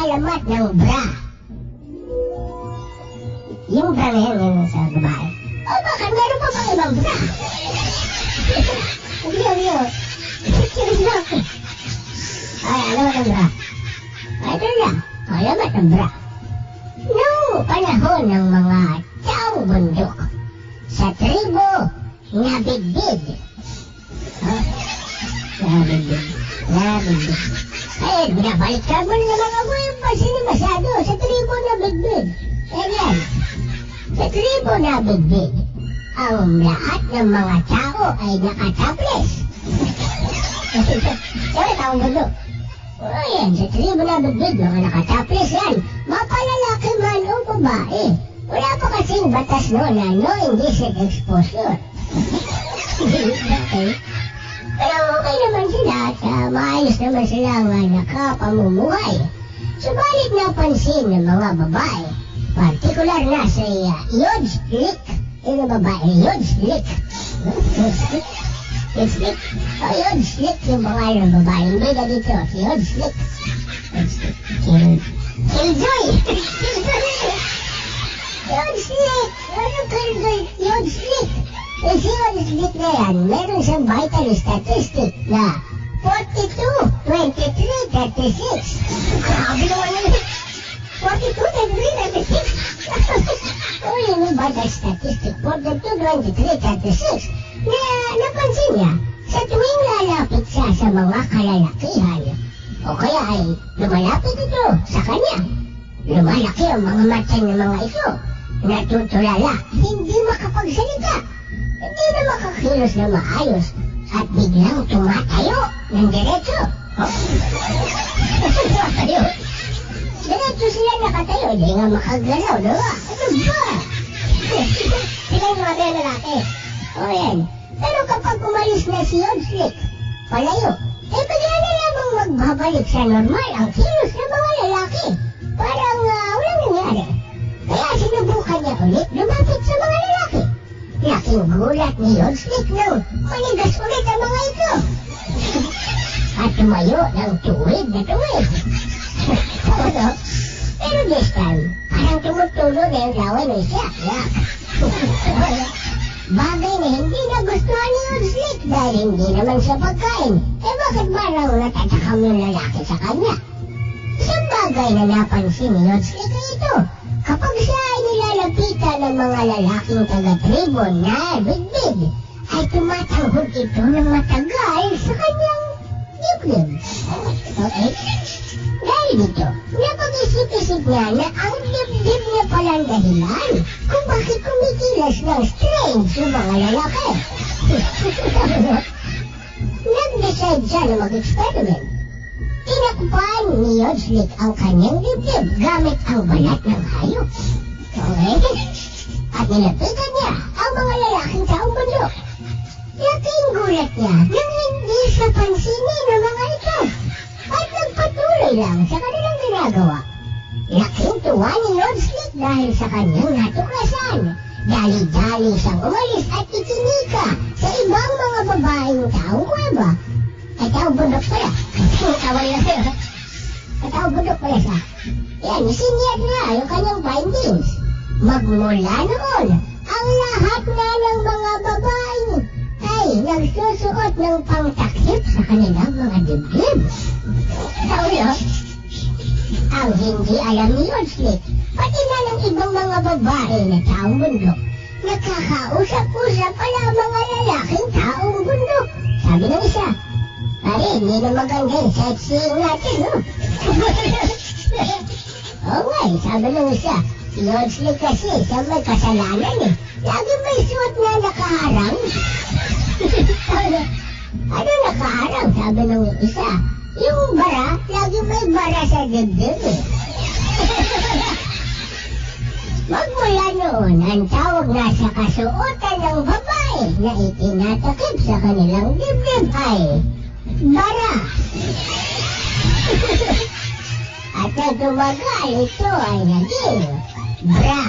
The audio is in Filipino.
nag-aalamat ng bra. Yung bra na yan, yung sa babae. O baka meron pa bang ibang bra? Hindi. Curious na ako. Ay, alamat ng bra. Ito lang, alamat ng bra. Noong panahon ng mga taong bundok, sa tribo, Nabidbid. Nabidbid. Eh, binabalik ka mo na mga buhay pa masyado sa tribo Nabidbid. Ganyan. Sa tribo Nabidbid, ang lahat ng mga tao ay nakatopless. Kaya taong gundo. O yan, sa tribo Nabidbid, mga nakatopless yan. Mapalalaki man o babae. Wala pa kasing batas no na no indecent exposure. Okay. Pero okay naman sila at maayos naman silang nakapamumuhay. Subalit napansin ng mga babae, partikular na sa Yodslik. Yung babae, Yodslik. Yodslik. O Yodslik yung pangalan ng babae. Yung bida dito, si Yodslik. Killjoy. Yodslik. Ano Killjoy? Yodslik. Eh, si Yodslik na yan, meron siyang vital statistic na 42, 23, 36. Grabe naman yun. 42, 23, 36. O yun yung vital statistic, 42, 23, 36. Na napansin niya, sa tuwing lalapit siya sa mga kalalakihan, o kaya ay lumalapit ito sa kanya, lumalaki ang mga mata ng mga ito, natutulala, hindi makapagsalita. Hindi na makakilos na maayos at biglang tumatayo ng diretso. Tumatayo. Diretso sila nakatayo, hindi nga makagalaw, diba? Ano ba? Sila yung mga lalaki. O yan. Pero kapag umalis na si Yodslik, palayo, eh bigla na lamang magbabalik sa normal ang kilos ng mga lalaki. Parang walang nangyari. Kaya sinubukan niya ulit lumapit sa mga lalaki. Laking gulat ni Yodslik nang manigas ulit ang mga ito. At tumayo ng tuwid na tuwid. Pero this time, parang tumutulo na yung laway ng siya. Bagay na hindi nagustuhan ni Yodslik dahil hindi naman siya pagkain. Eh bakit parang natatakam yung lalaki sa kanya? Isang bagay na napansin ni Yodslik ay ito. Kapag siya ay nilalapitan ng mga lalaking taga-tribo na bidbid, ay tumatanghod ito ng matagal sa kanyang dibdib. Okay? Dahil dito, napag-isip-isip niya na ang dibdib niya palang dahilan kung bakit kumikilos ng strange yung mga lalaki. Nag-decide siya na mag-experiment. Tinakpan ni Yodslik ang kanyang dibdib gamit ang balat ng hayop. Okay? At nilapitan niya ang mga lalaking taong bundok. Laking gulat niya nang hindi siya pansinin ng mga ito. At nagpatuloy lang sa kanilang ginagawa. Laking tuwa ni Yodslik dahil sa kanyang natuklasan. Dali-dali siyang umalis at ikinika sa ibang mga babaeng taong kuweba. Ay, taong bundok pala. Kawal na sa'yo. Ay, taong bundok pala siya. Yan, isinyat na yung kanyang findings. Magmula noon, ang lahat na ng mga babaeng ay nagsusuot ng pangtakip sa kanilang mga dibdib. Taon yun? Ang hindi alam ni Yodslik, pati na ng ibang mga babae na taong bundok, nakakausap-usap pala ang mga lalaking taong bundok. Sabi ng isa, pare, hindi na maganda yung sightseeing natin, no? Oo nga, sabi ng isa, si Yodslik kasi, siya may kasalanan eh. Lagi may suot na nakaharang. Ano nakaharang, sabi ng isa? Yung bara, lagi may bara sa dibdib eh. Magmula noon, ang tawag na sa kasuotan ng babae na itinatakip sa kanilang dibdib ay bara. At nang tumagal, ito ay naging bra.